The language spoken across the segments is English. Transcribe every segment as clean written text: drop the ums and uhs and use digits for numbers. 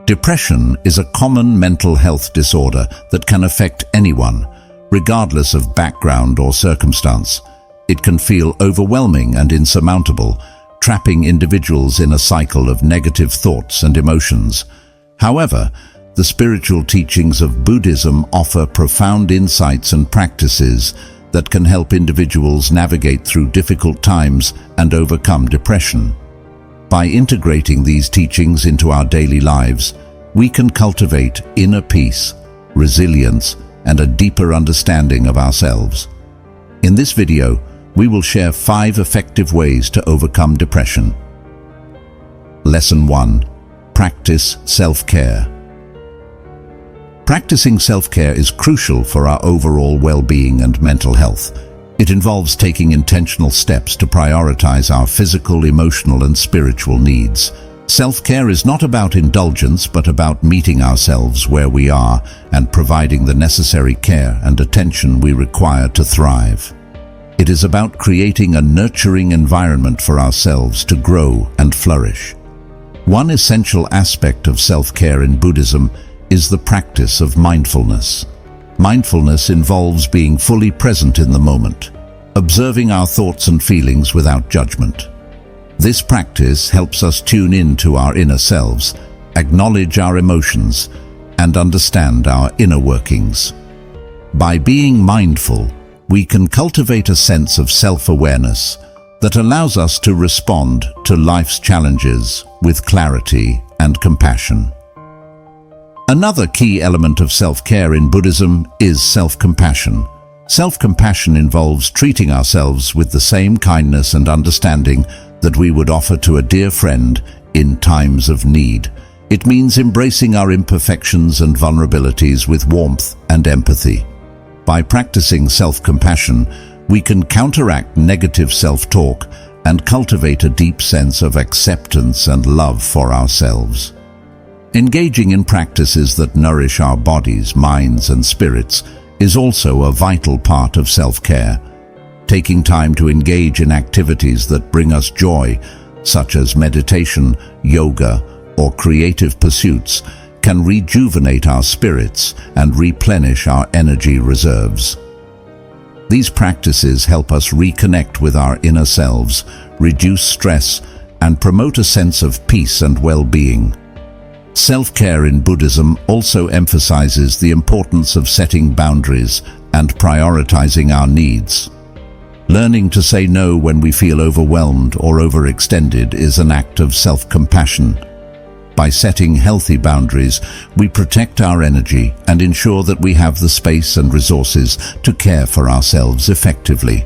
Depression is a common mental health disorder that can affect anyone, regardless of background or circumstance. It can feel overwhelming and insurmountable, trapping individuals in a cycle of negative thoughts and emotions. However, the spiritual teachings of Buddhism offer profound insights and practices that can help individuals navigate through difficult times and overcome depression. By integrating these teachings into our daily lives, we can cultivate inner peace, resilience, and a deeper understanding of ourselves. In this video, we will share 5 effective ways to overcome depression. Lesson 1. Practice self-care. Practicing self-care is crucial for our overall well-being and mental health. It involves taking intentional steps to prioritize our physical, emotional, and spiritual needs. Self-care is not about indulgence, but about meeting ourselves where we are and providing the necessary care and attention we require to thrive. It is about creating a nurturing environment for ourselves to grow and flourish. One essential aspect of self-care in Buddhism is the practice of mindfulness. Mindfulness involves being fully present in the moment, observing our thoughts and feelings without judgment. This practice helps us tune in to our inner selves, acknowledge our emotions, and understand our inner workings. By being mindful, we can cultivate a sense of self-awareness that allows us to respond to life's challenges with clarity and compassion. Another key element of self-care in Buddhism is self-compassion. Self-compassion involves treating ourselves with the same kindness and understanding that we would offer to a dear friend in times of need. It means embracing our imperfections and vulnerabilities with warmth and empathy. By practicing self-compassion, we can counteract negative self-talk and cultivate a deep sense of acceptance and love for ourselves. Engaging in practices that nourish our bodies, minds, and spirits is also a vital part of self-care. Taking time to engage in activities that bring us joy, such as meditation, yoga, or creative pursuits, can rejuvenate our spirits and replenish our energy reserves. These practices help us reconnect with our inner selves, reduce stress, and promote a sense of peace and well-being. Self-care in Buddhism also emphasizes the importance of setting boundaries and prioritizing our needs. Learning to say no when we feel overwhelmed or overextended is an act of self-compassion. By setting healthy boundaries, we protect our energy and ensure that we have the space and resources to care for ourselves effectively.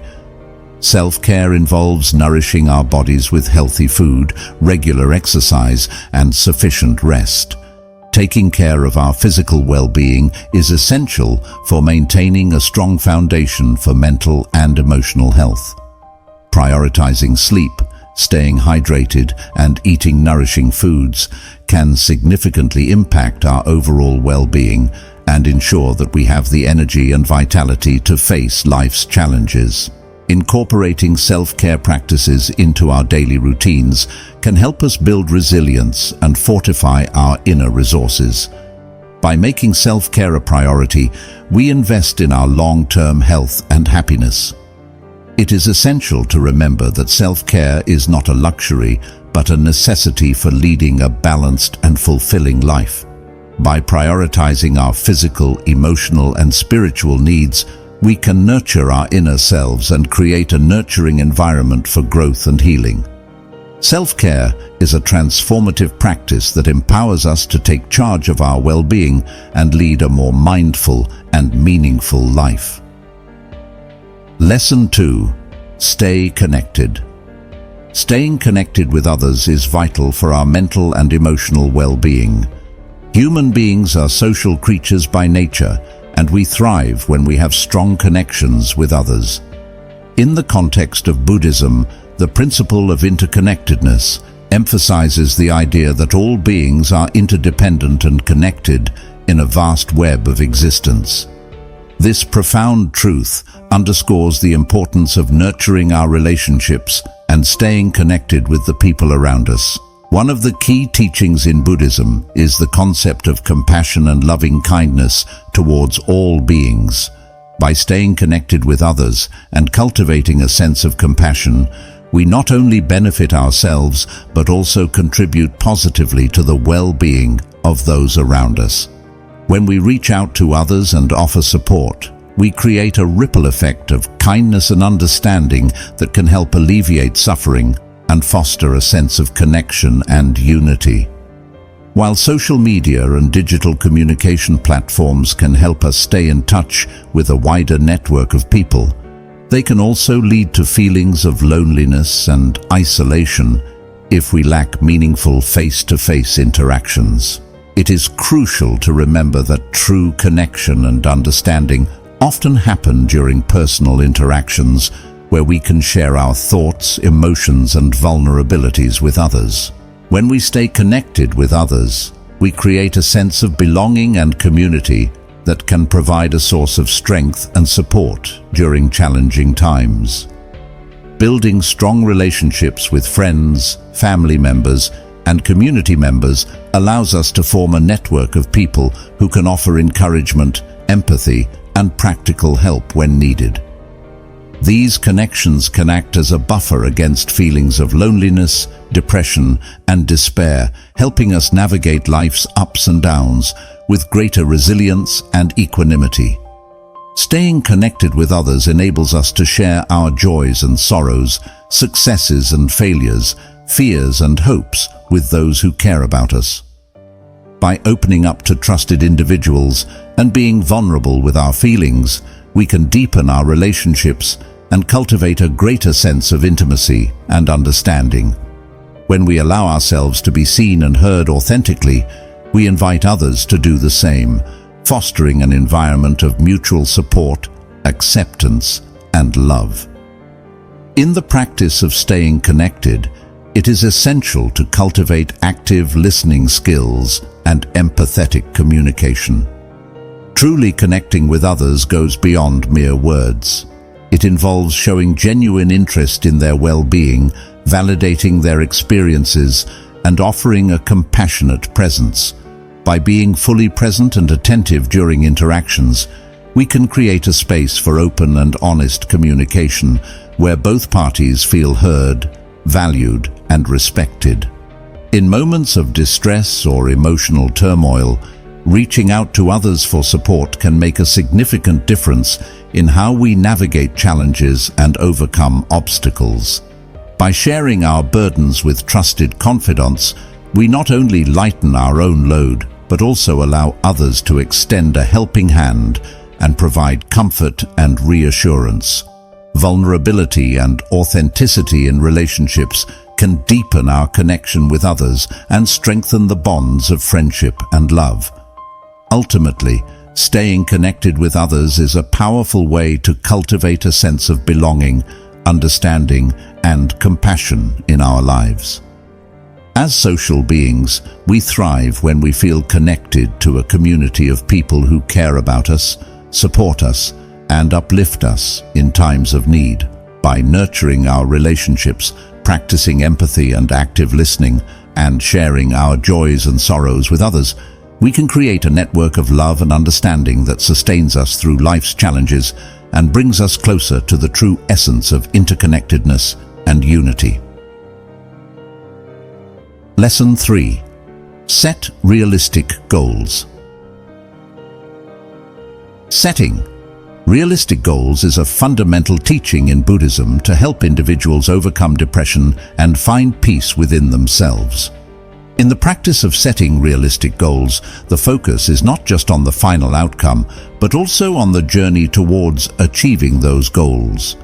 Self-care involves nourishing our bodies with healthy food, regular exercise, and sufficient rest. Taking care of our physical well-being is essential for maintaining a strong foundation for mental and emotional health. Prioritizing sleep, staying hydrated, and eating nourishing foods can significantly impact our overall well-being and ensure that we have the energy and vitality to face life's challenges. Incorporating self-care practices into our daily routines can help us build resilience and fortify our inner resources. By making self-care a priority, we invest in our long-term health and happiness. It is essential to remember that self-care is not a luxury, but a necessity for leading a balanced and fulfilling life. By prioritizing our physical, emotional, and spiritual needs, we can nurture our inner selves and create a nurturing environment for growth and healing. Self-care is a transformative practice that empowers us to take charge of our well-being and lead a more mindful and meaningful life. Lesson 2. Stay connected. Staying connected with others is vital for our mental and emotional well-being. Human beings are social creatures by nature, and we thrive when we have strong connections with others. In the context of Buddhism, the principle of interconnectedness emphasizes the idea that all beings are interdependent and connected in a vast web of existence. This profound truth underscores the importance of nurturing our relationships and staying connected with the people around us. One of the key teachings in Buddhism is the concept of compassion and loving kindness towards all beings. By staying connected with others and cultivating a sense of compassion, we not only benefit ourselves but also contribute positively to the well-being of those around us. When we reach out to others and offer support, we create a ripple effect of kindness and understanding that can help alleviate suffering and foster a sense of connection and unity. While social media and digital communication platforms can help us stay in touch with a wider network of people, they can also lead to feelings of loneliness and isolation if we lack meaningful face-to-face interactions. It is crucial to remember that true connection and understanding often happen during personal interactions where we can share our thoughts, emotions, and vulnerabilities with others. When we stay connected with others, we create a sense of belonging and community that can provide a source of strength and support during challenging times. Building strong relationships with friends, family members, and community members allows us to form a network of people who can offer encouragement, empathy, and practical help when needed. These connections can act as a buffer against feelings of loneliness, depression, and despair, helping us navigate life's ups and downs with greater resilience and equanimity. Staying connected with others enables us to share our joys and sorrows, successes and failures, fears and hopes with those who care about us. By opening up to trusted individuals and being vulnerable with our feelings, we can deepen our relationships and cultivate a greater sense of intimacy and understanding. When we allow ourselves to be seen and heard authentically, we invite others to do the same, fostering an environment of mutual support, acceptance, and love. In the practice of staying connected, it is essential to cultivate active listening skills and empathetic communication. Truly connecting with others goes beyond mere words. It involves showing genuine interest in their well-being, validating their experiences, and offering a compassionate presence. By being fully present and attentive during interactions, we can create a space for open and honest communication where both parties feel heard, valued, and respected. In moments of distress or emotional turmoil, reaching out to others for support can make a significant difference in how we navigate challenges and overcome obstacles. By sharing our burdens with trusted confidants, we not only lighten our own load, but also allow others to extend a helping hand and provide comfort and reassurance. Vulnerability and authenticity in relationships can deepen our connection with others and strengthen the bonds of friendship and love. Ultimately, staying connected with others is a powerful way to cultivate a sense of belonging, understanding, and compassion in our lives. As social beings, we thrive when we feel connected to a community of people who care about us, support us, and uplift us in times of need. By nurturing our relationships, practicing empathy and active listening, and sharing our joys and sorrows with others, we can create a network of love and understanding that sustains us through life's challenges and brings us closer to the true essence of interconnectedness and unity. Lesson 3. Set realistic goals. Setting realistic goals is a fundamental teaching in Buddhism to help individuals overcome depression and find peace within themselves. In the practice of setting realistic goals, the focus is not just on the final outcome, but also on the journey towards achieving those goals.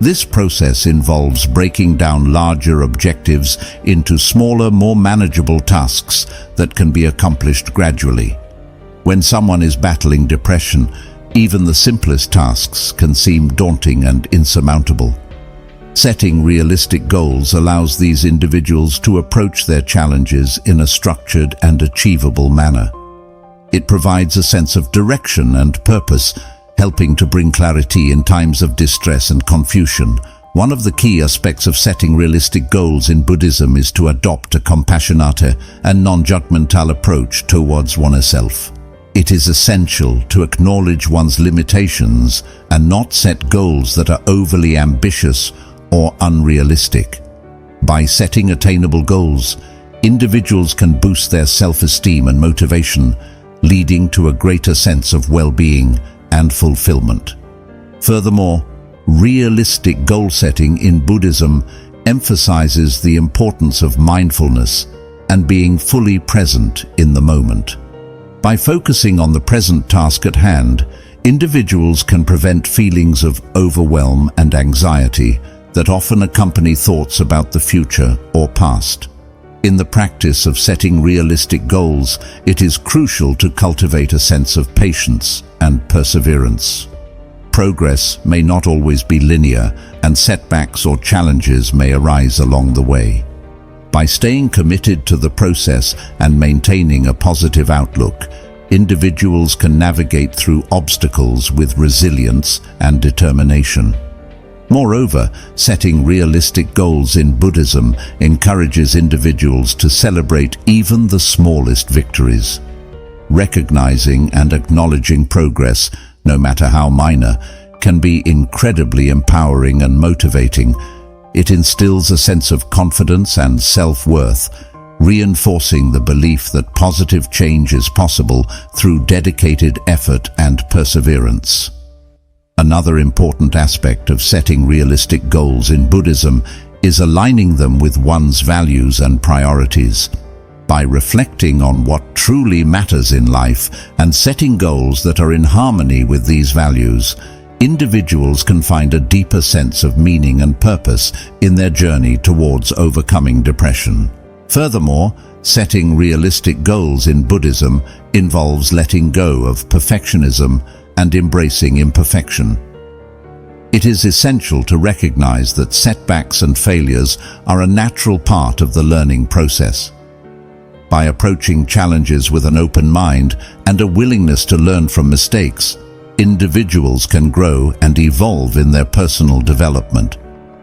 This process involves breaking down larger objectives into smaller, more manageable tasks that can be accomplished gradually. When someone is battling depression, even the simplest tasks can seem daunting and insurmountable. Setting realistic goals allows these individuals to approach their challenges in a structured and achievable manner. It provides a sense of direction and purpose, helping to bring clarity in times of distress and confusion. One of the key aspects of setting realistic goals in Buddhism is to adopt a compassionate and non-judgmental approach towards oneself. It is essential to acknowledge one's limitations and not set goals that are overly ambitious or unrealistic. By setting attainable goals, individuals can boost their self-esteem and motivation, leading to a greater sense of well-being and fulfillment. Furthermore, realistic goal setting in Buddhism emphasizes the importance of mindfulness and being fully present in the moment. By focusing on the present task at hand, individuals can prevent feelings of overwhelm and anxiety that often accompany thoughts about the future or past. In the practice of setting realistic goals, it is crucial to cultivate a sense of patience and perseverance. Progress may not always be linear, and setbacks or challenges may arise along the way. By staying committed to the process and maintaining a positive outlook, individuals can navigate through obstacles with resilience and determination. Moreover, setting realistic goals in Buddhism encourages individuals to celebrate even the smallest victories. Recognizing and acknowledging progress, no matter how minor, can be incredibly empowering and motivating. It instills a sense of confidence and self-worth, reinforcing the belief that positive change is possible through dedicated effort and perseverance. Another important aspect of setting realistic goals in Buddhism is aligning them with one's values and priorities. By reflecting on what truly matters in life and setting goals that are in harmony with these values, individuals can find a deeper sense of meaning and purpose in their journey towards overcoming depression. Furthermore, setting realistic goals in Buddhism involves letting go of perfectionism and embracing imperfection. It is essential to recognize that setbacks and failures are a natural part of the learning process. By approaching challenges with an open mind and a willingness to learn from mistakes, individuals can grow and evolve in their personal development.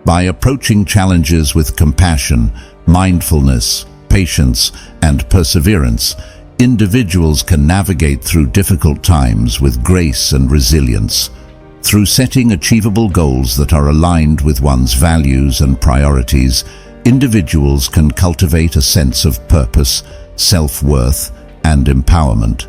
By approaching challenges with compassion, mindfulness, patience, and perseverance, individuals can navigate through difficult times with grace and resilience. Through setting achievable goals that are aligned with one's values and priorities, individuals can cultivate a sense of purpose, self-worth, and empowerment.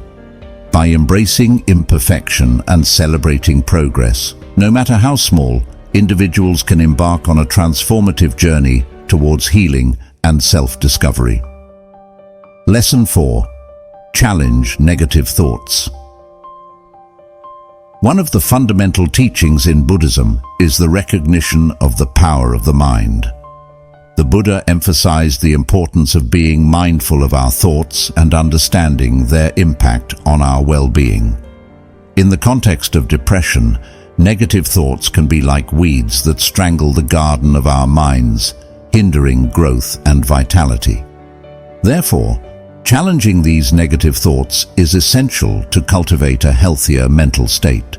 By embracing imperfection and celebrating progress, no matter how small, individuals can embark on a transformative journey towards healing and self-discovery. Lesson 4. Challenge negative thoughts. One of the fundamental teachings in Buddhism is the recognition of the power of the mind. The Buddha emphasized the importance of being mindful of our thoughts and understanding their impact on our well-being. In the context of depression, negative thoughts can be like weeds that strangle the garden of our minds, hindering growth and vitality. Therefore, challenging these negative thoughts is essential to cultivate a healthier mental state.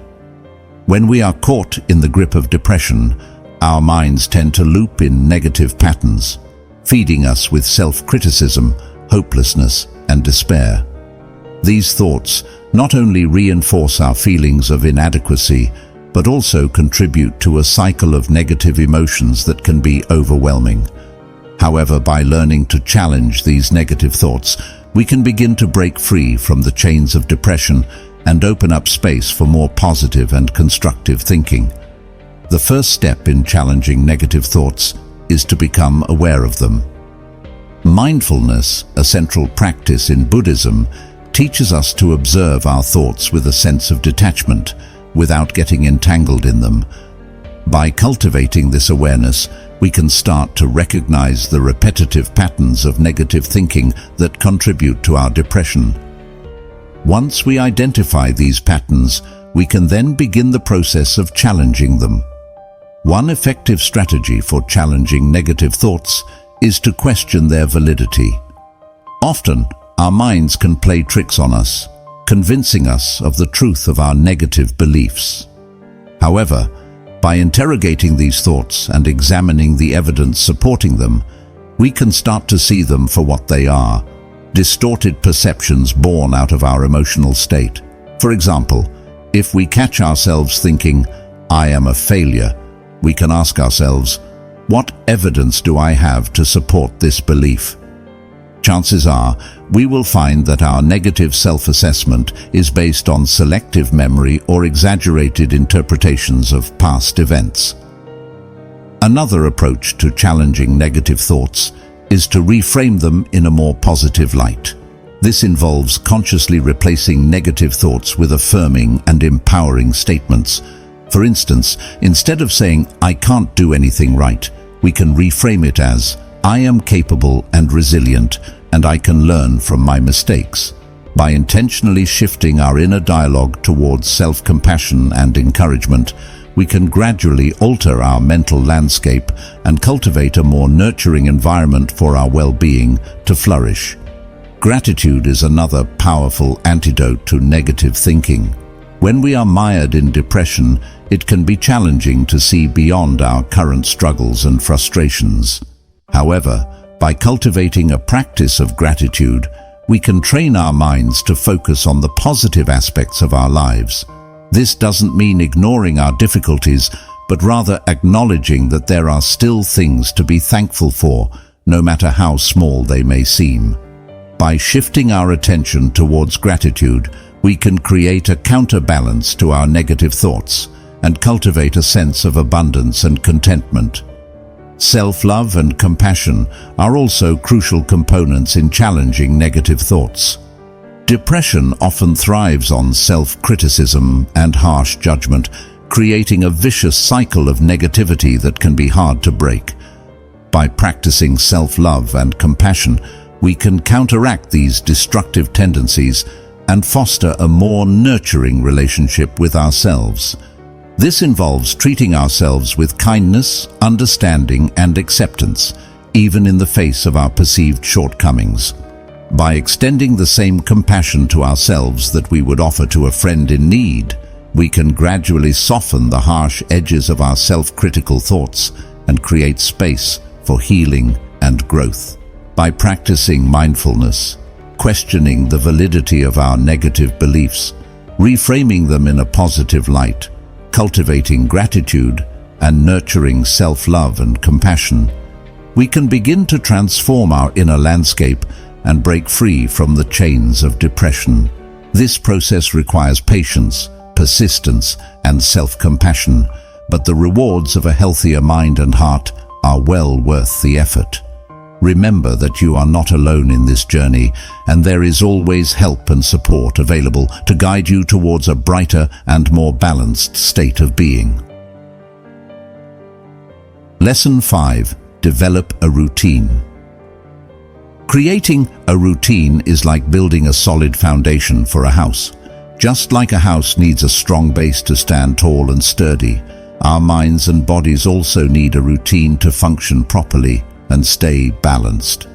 When we are caught in the grip of depression, our minds tend to loop in negative patterns, feeding us with self-criticism, hopelessness, and despair. These thoughts not only reinforce our feelings of inadequacy, but also contribute to a cycle of negative emotions that can be overwhelming. However, by learning to challenge these negative thoughts, we can begin to break free from the chains of depression and open up space for more positive and constructive thinking. The first step in challenging negative thoughts is to become aware of them. Mindfulness, a central practice in Buddhism, teaches us to observe our thoughts with a sense of detachment, without getting entangled in them. By cultivating this awareness, we can start to recognize the repetitive patterns of negative thinking that contribute to our depression. Once we identify these patterns, we can then begin the process of challenging them. One effective strategy for challenging negative thoughts is to question their validity. Often, our minds can play tricks on us, convincing us of the truth of our negative beliefs. However, By interrogating these thoughts and examining the evidence supporting them, we can start to see them for what they are, distorted perceptions born out of our emotional state. For example, if we catch ourselves thinking, "I am a failure," we can ask ourselves, what evidence do I have to support this belief? Chances are, we will find that our negative self-assessment is based on selective memory or exaggerated interpretations of past events. Another approach to challenging negative thoughts is to reframe them in a more positive light. This involves consciously replacing negative thoughts with affirming and empowering statements. For instance, instead of saying, "I can't do anything right," we can reframe it as, "I am capable and resilient, and I can learn from my mistakes." By intentionally shifting our inner dialogue towards self-compassion and encouragement, we can gradually alter our mental landscape and cultivate a more nurturing environment for our well-being to flourish. Gratitude is another powerful antidote to negative thinking. When we are mired in depression, it can be challenging to see beyond our current struggles and frustrations. However, by cultivating a practice of gratitude, we can train our minds to focus on the positive aspects of our lives. This doesn't mean ignoring our difficulties, but rather acknowledging that there are still things to be thankful for, no matter how small they may seem. By shifting our attention towards gratitude, we can create a counterbalance to our negative thoughts and cultivate a sense of abundance and contentment. Self-love and compassion are also crucial components in challenging negative thoughts. Depression often thrives on self-criticism and harsh judgment, creating a vicious cycle of negativity that can be hard to break. By practicing self-love and compassion, we can counteract these destructive tendencies and foster a more nurturing relationship with ourselves. This involves treating ourselves with kindness, understanding, and acceptance, even in the face of our perceived shortcomings. By extending the same compassion to ourselves that we would offer to a friend in need, we can gradually soften the harsh edges of our self-critical thoughts and create space for healing and growth. By practicing mindfulness, questioning the validity of our negative beliefs, reframing them in a positive light, cultivating gratitude, and nurturing self-love and compassion, we can begin to transform our inner landscape and break free from the chains of depression. This process requires patience, persistence, and self-compassion, but the rewards of a healthier mind and heart are well worth the effort. Remember that you are not alone in this journey, and there is always help and support available to guide you towards a brighter and more balanced state of being. Lesson 5. Develop a routine. Creating a routine is like building a solid foundation for a house. Just like a house needs a strong base to stand tall and sturdy, our minds and bodies also need a routine to function properly and stay balanced.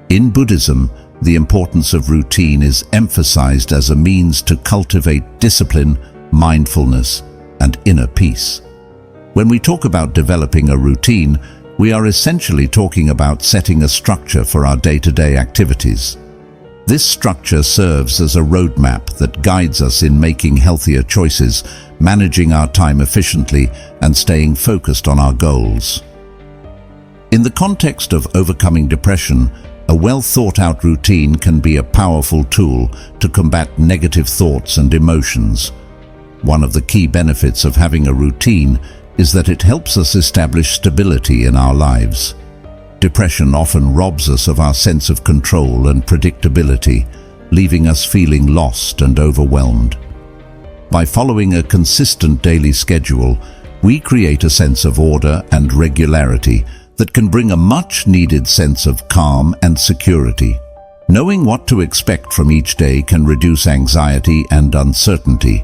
In Buddhism, the importance of routine is emphasized as a means to cultivate discipline, mindfulness, and inner peace. When we talk about developing a routine, we are essentially talking about setting a structure for our day-to-day activities. This structure serves as a roadmap that guides us in making healthier choices, managing our time efficiently, and staying focused on our goals. In the context of overcoming depression, a well-thought-out routine can be a powerful tool to combat negative thoughts and emotions. One of the key benefits of having a routine is that it helps us establish stability in our lives. Depression often robs us of our sense of control and predictability, leaving us feeling lost and overwhelmed. By following a consistent daily schedule, we create a sense of order and regularity that can bring a much-needed sense of calm and security. Knowing what to expect from each day can reduce anxiety and uncertainty,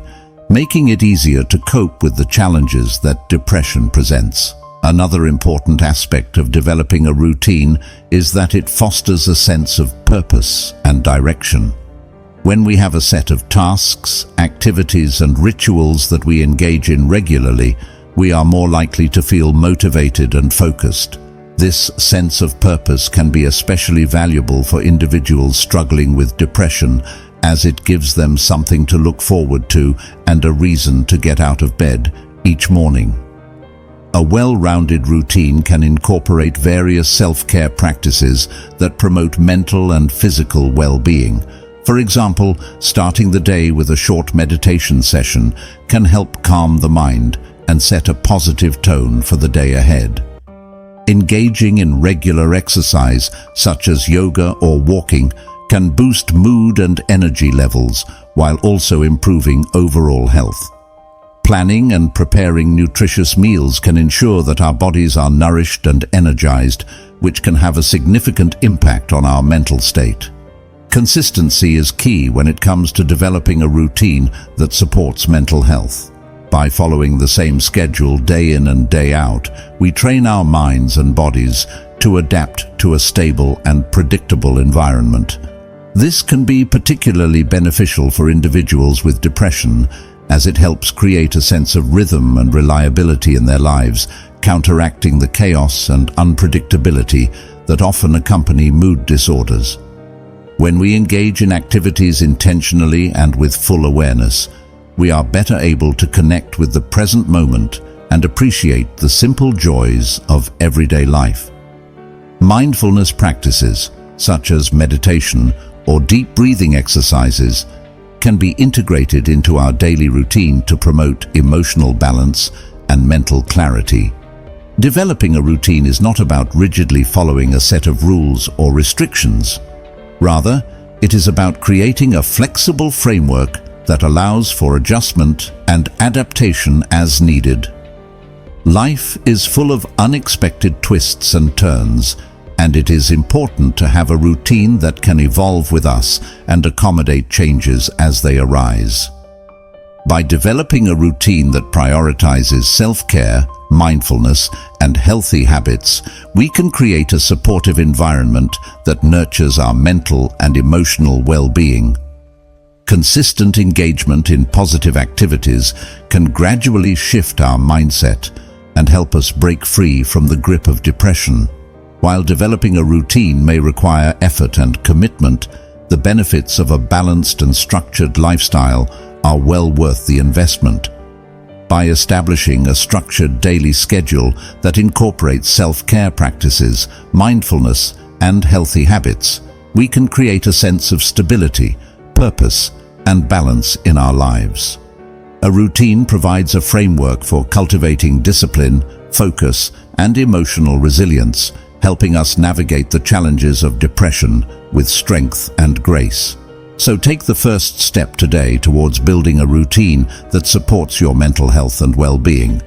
making it easier to cope with the challenges that depression presents. Another important aspect of developing a routine is that it fosters a sense of purpose and direction. When we have a set of tasks, activities, and rituals that we engage in regularly, we are more likely to feel motivated and focused. This sense of purpose can be especially valuable for individuals struggling with depression, as it gives them something to look forward to and a reason to get out of bed each morning. A well-rounded routine can incorporate various self-care practices that promote mental and physical well-being. For example, starting the day with a short meditation session can help calm the mind and set a positive tone for the day ahead. Engaging in regular exercise, such as yoga or walking, can boost mood and energy levels while also improving overall health. Planning and preparing nutritious meals can ensure that our bodies are nourished and energized, which can have a significant impact on our mental state. Consistency is key when it comes to developing a routine that supports mental health. By following the same schedule day in and day out, we train our minds and bodies to adapt to a stable and predictable environment. This can be particularly beneficial for individuals with depression, as it helps create a sense of rhythm and reliability in their lives, counteracting the chaos and unpredictability that often accompany mood disorders. When we engage in activities intentionally and with full awareness, we are better able to connect with the present moment and appreciate the simple joys of everyday life. Mindfulness practices, such as meditation or deep breathing exercises, can be integrated into our daily routine to promote emotional balance and mental clarity. Developing a routine is not about rigidly following a set of rules or restrictions. Rather, it is about creating a flexible framework that allows for adjustment and adaptation as needed. Life is full of unexpected twists and turns, and it is important to have a routine that can evolve with us and accommodate changes as they arise. By developing a routine that prioritizes self-care, mindfulness, and healthy habits, we can create a supportive environment that nurtures our mental and emotional well-being. Consistent engagement in positive activities can gradually shift our mindset and help us break free from the grip of depression. While developing a routine may require effort and commitment, the benefits of a balanced and structured lifestyle are well worth the investment. By establishing a structured daily schedule that incorporates self-care practices, mindfulness, and healthy habits, we can create a sense of stability, purpose, and balance in our lives. A routine provides a framework for cultivating discipline, focus, and emotional resilience, helping us navigate the challenges of depression with strength and grace. So take the first step today towards building a routine that supports your mental health and well-being.